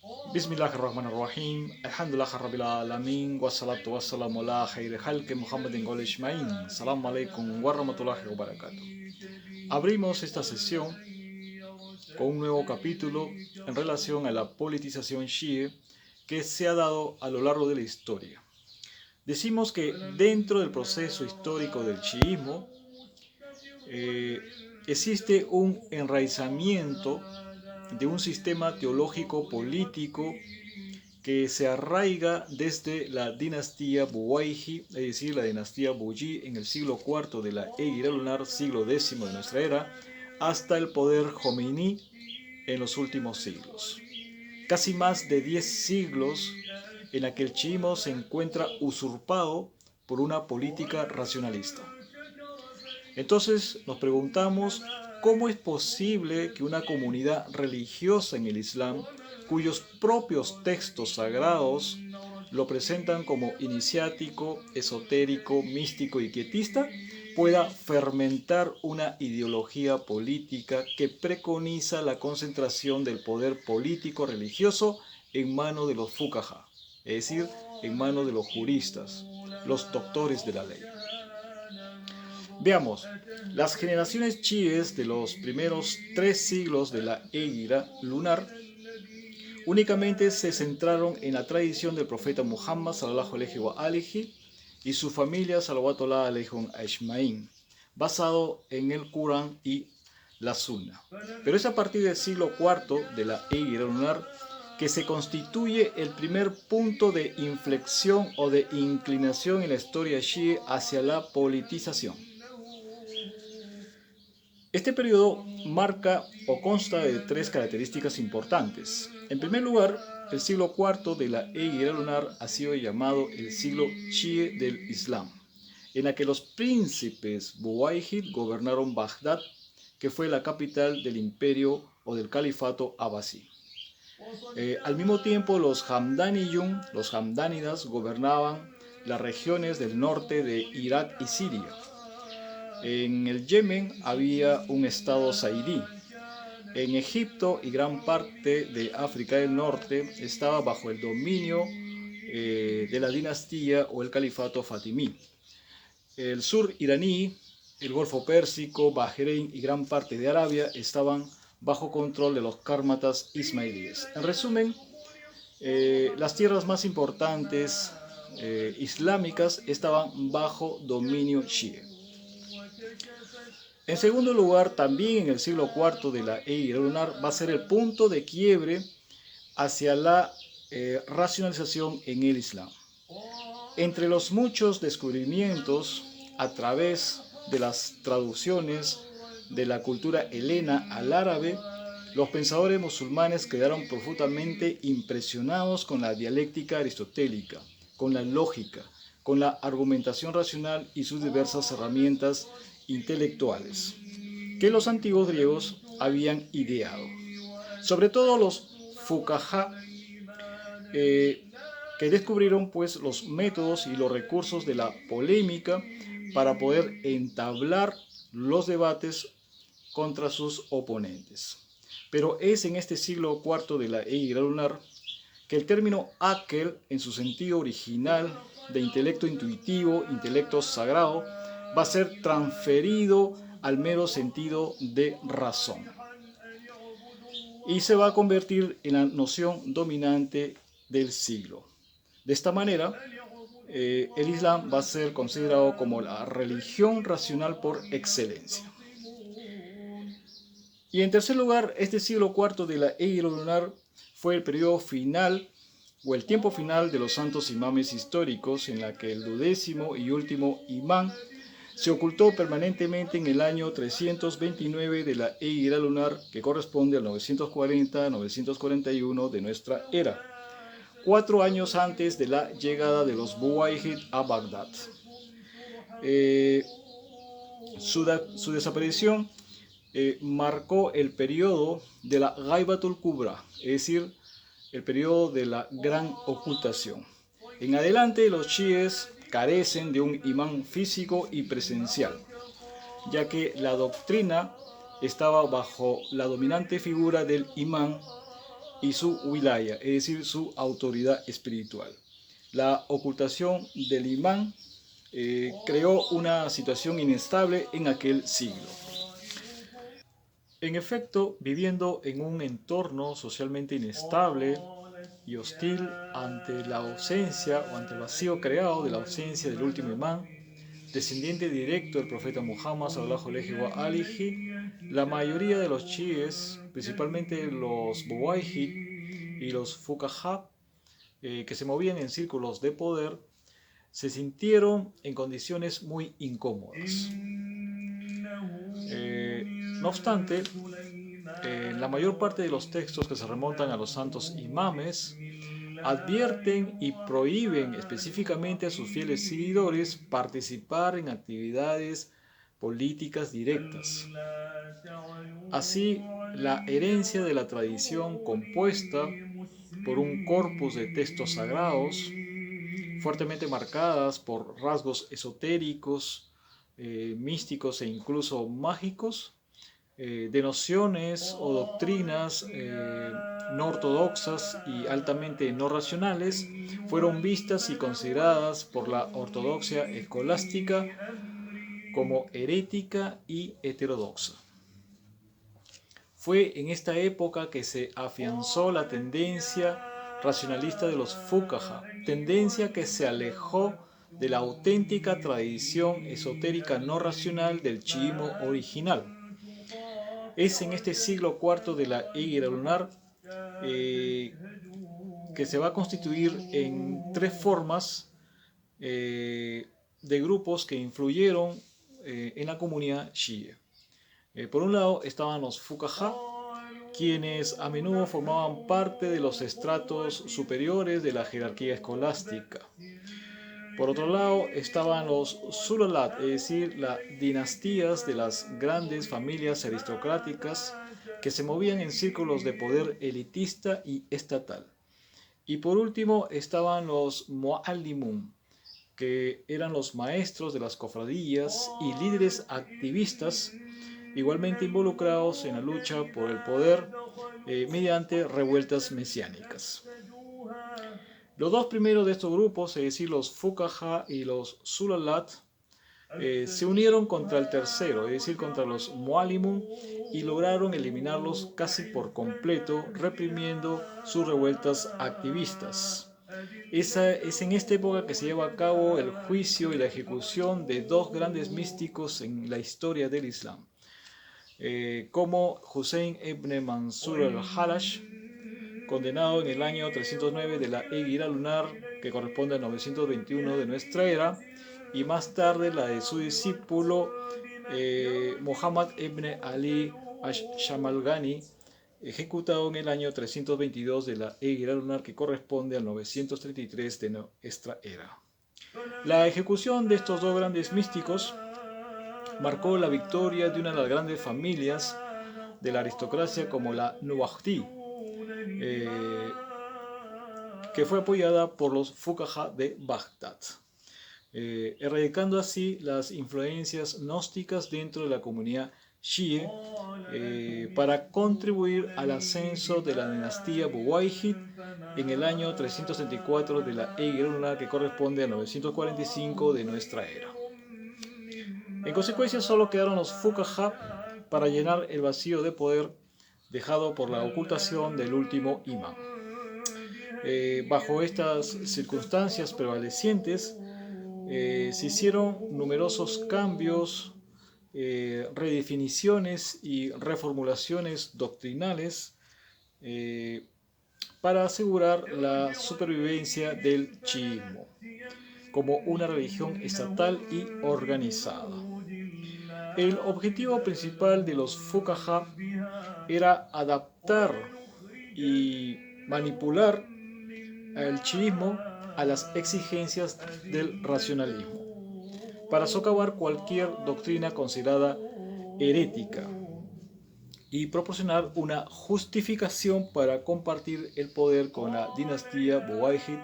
Bismillahirrahmanirrahim. Alhamdulillah Rabbil Alamin. Wassalatu wassalamu ala khairi khalqi Muhammadin qul ijma'in. Assalamu alaikum wa rahmatullahi wa barakatuh. Abrimos esta sesión con un nuevo capítulo en relación a la politización chií que se ha dado a lo largo de la historia. Decimos que dentro del proceso histórico del chiismo existe un enraizamiento de un sistema teológico político que se arraiga desde la dinastía Buwayhi, es decir, la dinastía Buyi en el siglo IV de la Éguira lunar, siglo X de nuestra era, hasta el poder Jomeini en los últimos siglos. Casi más de 10 siglos en la que el chiismo se encuentra usurpado por una política racionalista. Entonces nos preguntamos cómo es posible que una comunidad religiosa en el Islam, cuyos propios textos sagrados lo presentan como iniciático, esotérico, místico y quietista, pueda fermentar una ideología política que preconiza la concentración del poder político religioso en manos de los fuqaha, es decir, en manos de los juristas, los doctores de la ley. Veamos, las generaciones chiíes de los primeros 3 siglos de la Éguira lunar únicamente se centraron en la tradición del profeta Muhammad sallallahu alaihi wa alihi y su familia salawatullah alaihim ajmain, basado en el Corán y la Sunna. Pero es a partir del siglo IV de la Éguira lunar que se constituye el primer punto de inflexión o de inclinación en la historia chií hacia la politización. Este periodo marca o consta de 3 características importantes. En primer lugar, el siglo IV de la Éguira lunar ha sido llamado el siglo chií del Islam, en la que los príncipes Buwayhid gobernaron Bagdad, que fue la capital del imperio o del califato abasí. Al mismo tiempo, los Hamdaniyun, los Hamdánidas, gobernaban las regiones del norte de Irak y Siria. En el Yemen había un estado zaidí. En Egipto y gran parte de África del Norte estaba bajo el dominio de la dinastía o el califato fatimí. El sur iraní, el Golfo Pérsico, Bahrein y gran parte de Arabia estaban bajo control de los cármatas ismailíes. En resumen, las tierras más importantes islámicas estaban bajo dominio chií. En segundo lugar, también en el siglo IV de la Éguira lunar va a ser el punto de quiebre hacia la racionalización en el Islam. Entre los muchos descubrimientos a través de las traducciones de la cultura helena al árabe, los pensadores musulmanes quedaron profundamente impresionados con la dialéctica aristotélica, con la lógica, con la argumentación racional y sus diversas herramientas intelectuales que los antiguos griegos habían ideado. Sobre todo los fuqaha que descubrieron pues los métodos y los recursos de la polémica para poder entablar los debates contra sus oponentes. Pero es en este siglo IV de la Éguira lunar que el término aql, en su sentido original de intelecto intuitivo, intelecto sagrado, va a ser transferido al mero sentido de razón y se va a convertir en la noción dominante del siglo. De esta manera, el Islam va a ser considerado como la religión racional por excelencia. Y en tercer lugar, este siglo IV de la Éguira lunar fue el periodo final o el tiempo final de los santos imames históricos, en la que el 12º y último imán se ocultó permanentemente en el año 329 de la Éguira lunar, que corresponde al 940-941 de nuestra era, 4 años antes de la llegada de los Buwayhid a Bagdad. Su desaparición marcó el periodo de la Ghaibatul Kubra, es decir, el periodo de la gran ocultación. En adelante, los chiíes carecen de un imán físico y presencial, ya que la doctrina estaba bajo la dominante figura del imán y su wilaya, es decir, su autoridad espiritual. La ocultación del imán creó una situación inestable en aquel siglo. En efecto, viviendo en un entorno socialmente inestable y hostil ante la ausencia o ante el vacío creado de la ausencia del último imán, descendiente directo del profeta Muhammad sallallahu alaihi wa alihi, la mayoría de los chiíes, principalmente los buwayhid y los fuqaha, que se movían en círculos de poder, se sintieron en condiciones muy incómodas. No obstante, la mayor parte de los textos que se remontan a los santos imames advierten y prohíben específicamente a sus fieles seguidores participar en actividades políticas directas. Así, la herencia de la tradición compuesta por un corpus de textos sagrados, fuertemente marcadas por rasgos esotéricos, místicos e incluso mágicos, de nociones o doctrinas no ortodoxas y altamente no racionales, fueron vistas y consideradas por la ortodoxia escolástica como herética y heterodoxa. Fue en esta época que se afianzó la tendencia racionalista de los fuqaha, tendencia que se alejó de la auténtica tradición esotérica no racional del chiismo original. Es en este siglo IV de la era lunar que se va a constituir en tres formas de grupos que influyeron en la comunidad chií. Por un lado estaban los fuqaha, quienes a menudo formaban parte de los estratos superiores de la jerarquía escolástica. Por otro lado estaban los sulalat, es decir, las dinastías de las grandes familias aristocráticas que se movían en círculos de poder elitista y estatal. Y por último estaban los muallimun, que eran los maestros de las cofradías y líderes activistas igualmente involucrados en la lucha por el poder mediante revueltas mesiánicas. Los dos primeros de estos grupos, es decir, los fuqaha y los sulalat, se unieron contra el tercero, es decir, contra los muallimun, y lograron eliminarlos casi por completo, reprimiendo sus revueltas activistas. Es en esta época que se lleva a cabo el juicio y la ejecución de dos grandes místicos en la historia del Islam, como Hussein ibn Mansur al-Halash, condenado en el año 309 de la Égira lunar, que corresponde al 921 de nuestra era, y más tarde la de su discípulo Muhammad ibn Ali ash-Shamalghani, ejecutado en el año 322 de la Égira lunar, que corresponde al 933 de nuestra era. La ejecución de estos dos grandes místicos marcó la victoria de una de las grandes familias de la aristocracia como la Nuwahdi, que fue apoyada por los fuqaha de Bagdad, erradicando así las influencias gnósticas dentro de la comunidad chií, para contribuir al ascenso de la dinastía Buwayhid en el año 334 de la Égira lunar, que corresponde a 945 de nuestra era. En consecuencia, solo quedaron los fuqaha para llenar el vacío de poder dejado por la ocultación del último imán. Bajo estas circunstancias prevalecientes, se hicieron numerosos cambios, redefiniciones y reformulaciones doctrinales para asegurar la supervivencia del chiismo como una religión estatal y organizada. El objetivo principal de los fuqaha era adaptar y manipular el chiismo a las exigencias del racionalismo, para socavar cualquier doctrina considerada herética y proporcionar una justificación para compartir el poder con la dinastía Buwayhid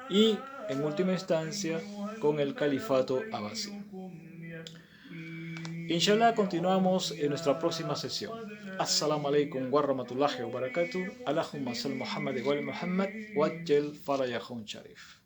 y, en última instancia, con el califato abasí. Inshallah continuamos en nuestra próxima sesión. Assalamu alaikum wa rahmatullahi wa barakatuh. Allahumma sal Muhammad wa Muhammad wa ajal farajahum sharif.